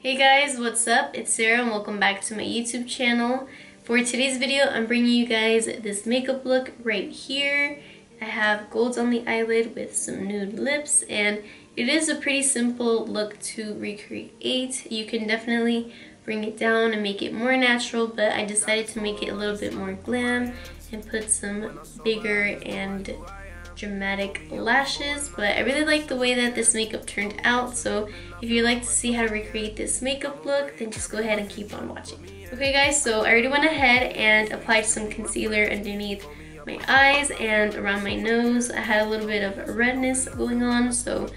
Hey guys, what's up? It's Sarah and welcome back to my YouTube channel. For today's video, I'm bringing you guys this makeup look right here. I have golds on the eyelid with some nude lips, and it is a pretty simple look to recreate. You can definitely bring it down and make it more natural, but I decided to make it a little bit more glam and put some bigger and dramatic lashes. But I really like the way that this makeup turned out, so if you'd like to see how to recreate this makeup look, then just go ahead and keep on watching. Okay guys, so I already went ahead and applied some concealer underneath my eyes and around my nose. I had a little bit of redness going on, so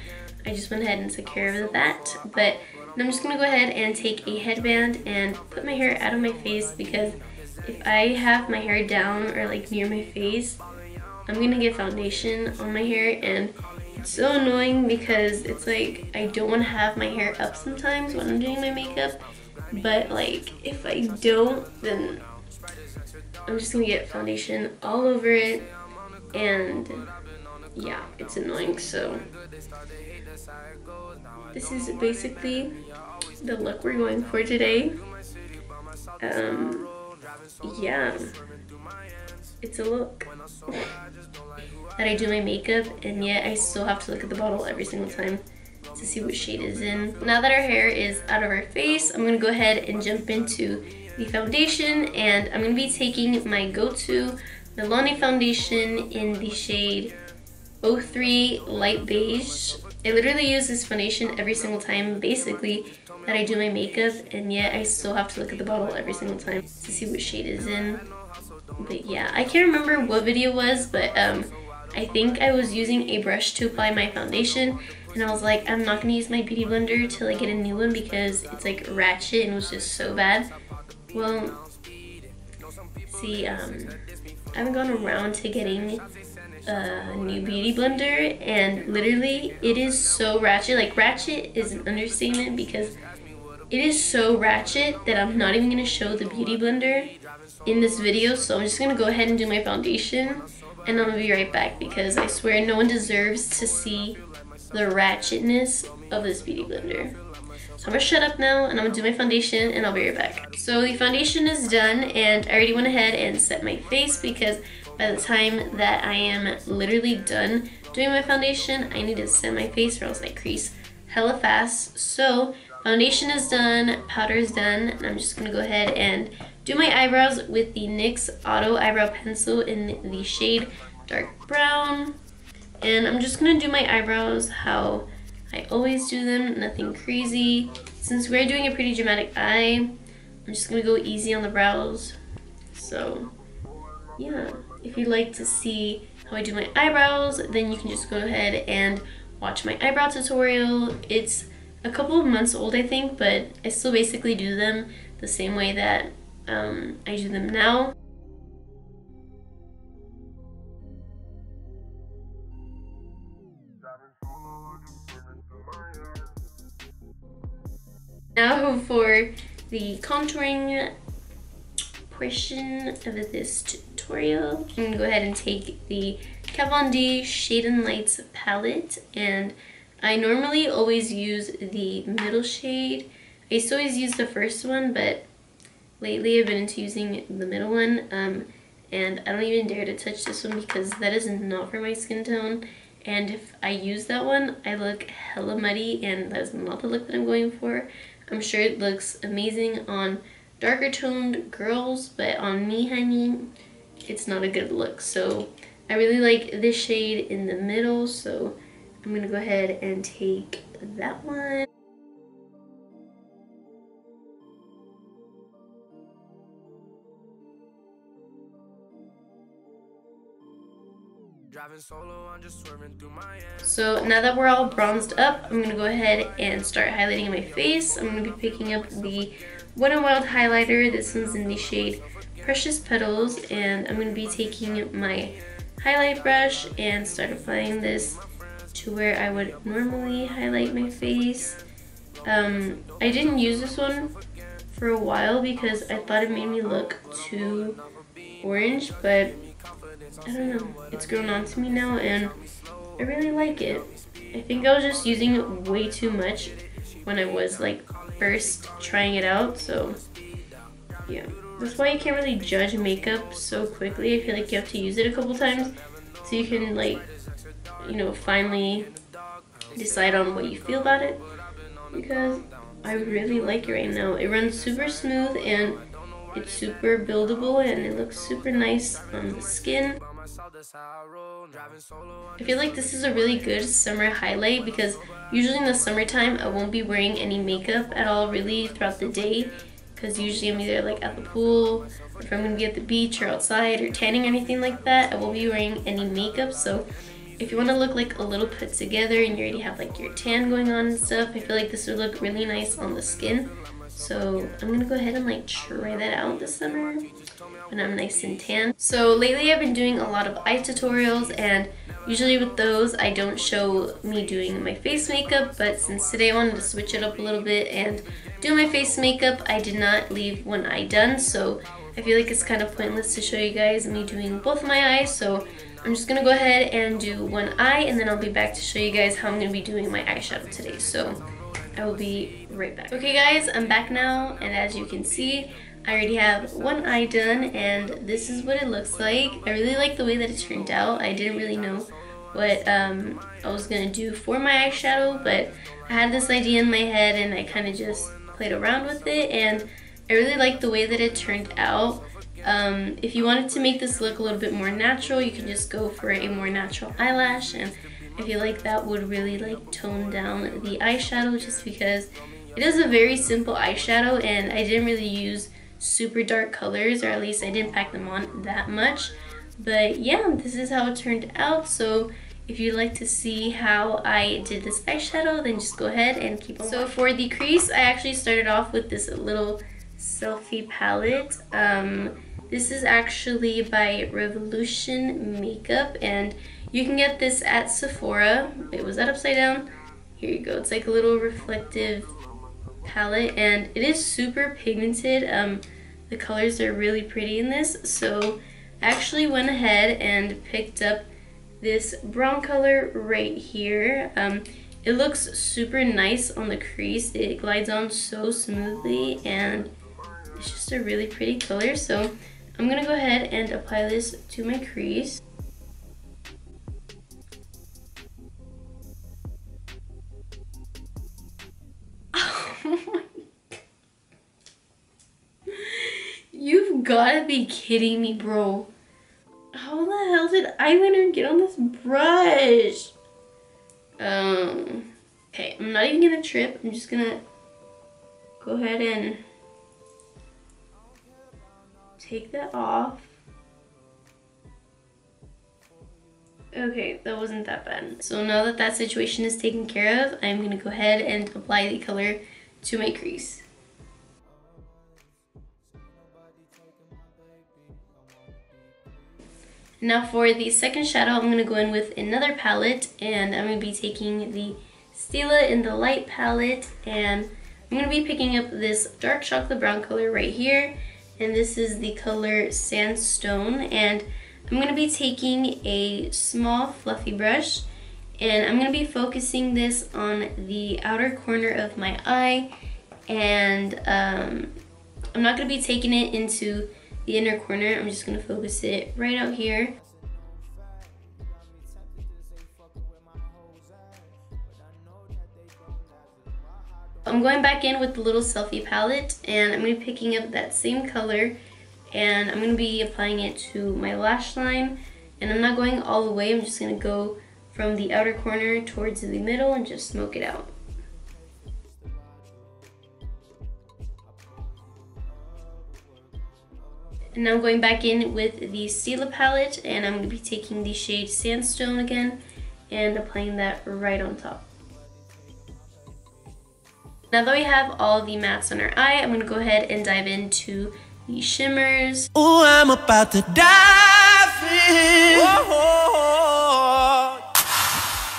I just went ahead and took care of that. But I'm just gonna go ahead and take a headband and put my hair out of my face, because if I have my hair down or like near my face, I'm gonna get foundation on my hair, and it's so annoying because it's like I don't want to have my hair up sometimes when I'm doing my makeup, but like if I don't, then I'm just gonna get foundation all over it, and yeah, it's annoying. So this is basically the look we're going for today. Yeah, it's a look that I do my makeup, and yet I still have to look at the bottle every single time to see what shade is in. Now that our hair is out of our face, I'm gonna go ahead and jump into the foundation, and I'm gonna be taking my go-to MILANI foundation in the shade 03 Light Beige. I literally use this foundation every single time basically that I do my makeup, and yet I still have to look at the bottle every single time to see what shade is in. But yeah, I can't remember what video it was, but I think I was using a brush to apply my foundation, and I was like, I'm not gonna use my beauty blender till I get a new one because it's like ratchet and it was just so bad. Well, see, I haven't gone around to getting a new beauty blender, and literally it is so ratchet. Like, ratchet is an understatement because it is so ratchet that I'm not even gonna show the beauty blender in this video. So I'm just gonna go ahead and do my foundation, and I'm gonna be right back because I swear no one deserves to see the ratchetness of this beauty blender. So I'm gonna shut up now and I'm gonna do my foundation, and I'll be right back. So the foundation is done, and I already went ahead and set my face because by the time that I am literally done doing my foundation, I need to set my face or else I crease hella fast. So foundation is done, powder is done, and I'm just gonna go ahead and do my eyebrows with the NYX Auto Eyebrow Pencil in the shade Dark Brown. And I'm just gonna do my eyebrows how I always do them, nothing crazy. Since we're doing a pretty dramatic eye, I'm just gonna go easy on the brows. So yeah, if you'd like to see how I do my eyebrows, then you can just go ahead and watch my eyebrow tutorial. It's a couple of months old, I think, but I still basically do them the same way that I do them now. Now for the contouring portion of this tutorial, I'm gonna go ahead and take the Kat Von D Shade and Lights palette, and I normally always use the middle shade. I used to always use the first one, but lately I've been into using the middle one, and I don't even dare to touch this one because that is not for my skin tone, and if I use that one, I look hella muddy, and that is not the look that I'm going for. I'm sure it looks amazing on darker toned girls, but on me, honey, it's not a good look. So I really like this shade in the middle, so I'm gonna go ahead and take that one. So now that we're all bronzed up, I'm gonna go ahead and start highlighting my face. I'm gonna be picking up the Wet n Wild highlighter. This one's in the shade Precious Petals, and I'm gonna be taking my highlight brush and start applying this to where I would normally highlight my face. I didn't use this one for a while because I thought it made me look too orange, but I don't know, it's grown on to me now and I really like it. I think I was just using it way too much when I was like first trying it out, so yeah. That's why you can't really judge makeup so quickly. I feel like you have to use it a couple times so you can, like, you know, finally decide on what you feel about it, because I really like it right now. It runs super smooth and it's super buildable and it looks super nice on the skin. I feel like this is a really good summer highlight because usually in the summertime I won't be wearing any makeup at all really throughout the day, because usually I'm either like at the pool, or if I'm gonna be at the beach or outside or tanning or anything like that, I won't be wearing any makeup. So if you want to look like a little put together and you already have like your tan going on and stuff, I feel like this would look really nice on the skin. So I'm gonna go ahead and like try that out this summer when I'm nice and tan. So lately I've been doing a lot of eye tutorials, and usually with those I don't show me doing my face makeup, but since today I wanted to switch it up a little bit and do my face makeup, I did not leave one eye done, so I feel like it's kind of pointless to show you guys me doing both of my eyes. So I'm just gonna go ahead and do one eye, and then I'll be back to show you guys how I'm gonna be doing my eyeshadow today. So I will be right back. Okay guys, I'm back now, and as you can see, I already have one eye done, and this is what it looks like. I really like the way that it turned out. I didn't really know what I was gonna do for my eyeshadow, but I had this idea in my head and I kind of just played around with it, and I really like the way that it turned out. If you wanted to make this look a little bit more natural, you can just go for a more natural eyelash, and I feel like that would really like tone down the eyeshadow, just because it is a very simple eyeshadow and I didn't really use super dark colors, or at least I didn't pack them on that much. But yeah, this is how it turned out. So if you'd like to see how I did this eyeshadow, then just go ahead and keep on. So for the crease, I actually started off with this little SLEFIE palette. This is actually by Revolution Makeup, and you can get this at Sephora. Wait, was that upside down? Here you go. It's like a little reflective palette, and it is super pigmented. The colors are really pretty in this, so I actually went ahead and picked up this brown color right here. It looks super nice on the crease. It glides on so smoothly, and it's just a really pretty color. So I'm gonna go ahead and apply this to my crease. You've gotta be kidding me, bro. How the hell did eyeliner get on this brush? Okay, I'm not even gonna trip. I'm just gonna go ahead and take that off. Okay, that wasn't that bad. So now that that situation is taken care of, I'm gonna go ahead and apply the color to my crease. Now for the second shadow, I'm going to go in with another palette, and I'm going to be taking the Stila in the light palette, and I'm going to be picking up this dark chocolate brown color right here, and this is the color Sandstone, and I'm going to be taking a small fluffy brush, and I'm going to be focusing this on the outer corner of my eye, and I'm not going to be taking it into the inner corner. I'm just going to focus it right out here. I'm going back in with the little SLEFIE palette, and I'm going to be picking up that same color, and I'm going to be applying it to my lash line, and I'm not going all the way. I'm just going to go from the outer corner towards the middle and just smoke it out. And now I'm going back in with the Stila palette, and I'm going to be taking the shade Sandstone again and applying that right on top. Now that we have all the mattes on our eye, I'm going to go ahead and dive into the shimmers. Oh, I'm about to dive in.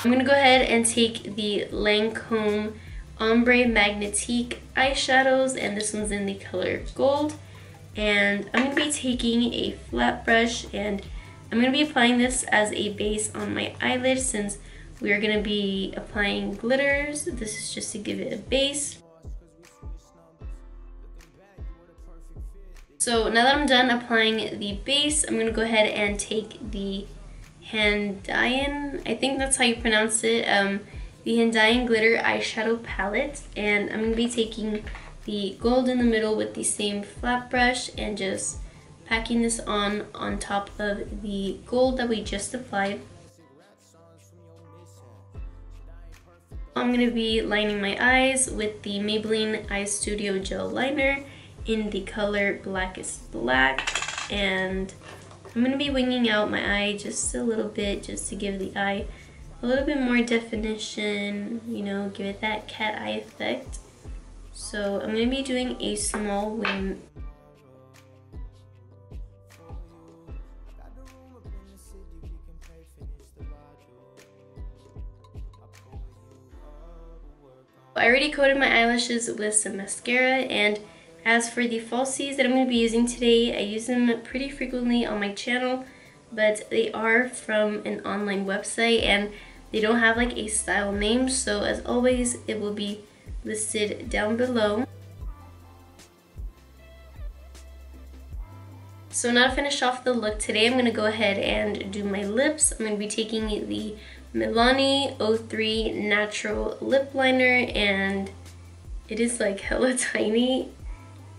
I'm going to go ahead and take the Lancome Ombre Magnetique eyeshadows, and this one's in the color Gold. And I'm going to be taking a flat brush, and I'm going to be applying this as a base on my eyelid since we are going to be applying glitters. This is just to give it a base. So now that I'm done applying the base, I'm going to go ahead and take the HANDAIYAN, I think that's how you pronounce it, the HANDAIYAN Glitter Eyeshadow Palette. And I'm going to be taking the gold in the middle with the same flat brush and just packing this on top of the gold that we just applied. I'm going to be lining my eyes with the Maybelline Eye Studio Gel Liner in the color Blackest Black, and I'm going to be winging out my eye just a little bit just to give the eye a little bit more definition, you know, give it that cat eye effect. So I'm going to be doing a small wing. I already coated my eyelashes with some mascara, and as for the falsies that I'm going to be using today, I use them pretty frequently on my channel, but they are from an online website and they don't have like a style name, so as always it will be listed down below. So now to finish off the look today, I'm going to go ahead and do my lips. I'm going to be taking the MILANI 03 Natural Lip Liner, and it is like hella tiny.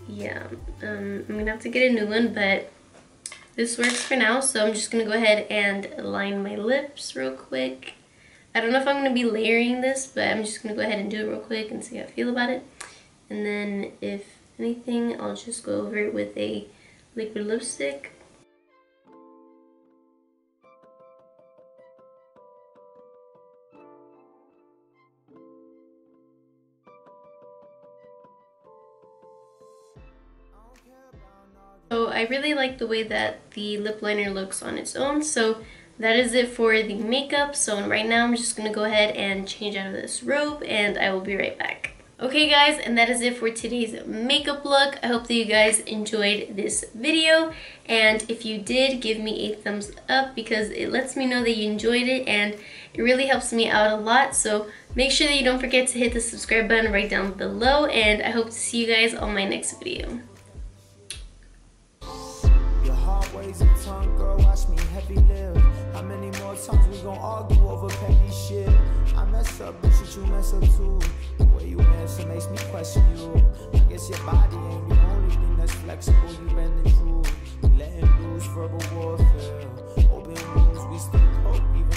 Yeah, I'm gonna have to get a new one, but this works for now. So I'm just gonna go ahead and line my lips real quick. I don't know if I'm gonna be layering this, but I'm just gonna go ahead and do it real quick and see how I feel about it. And then if anything, I'll just go over it with a liquid lipstick. So I really like the way that the lip liner looks on its own, so that is it for the makeup. So right now I'm just going to go ahead and change out of this robe, and I will be right back. Okay guys, and that is it for today's makeup look. I hope that you guys enjoyed this video, and if you did, give me a thumbs up because it lets me know that you enjoyed it and it really helps me out a lot. So make sure that you don't forget to hit the subscribe button right down below, and I hope to see you guys on my next video. Ways of tongue, girl, watch me heavy live. How many more times we gon' argue over petty shit? I mess up, but you mess up too. The way you answer makes me question you. I guess your body ain't the only thing that's flexible. You bending true, letting loose verbal warfare. Open wounds, we still cope even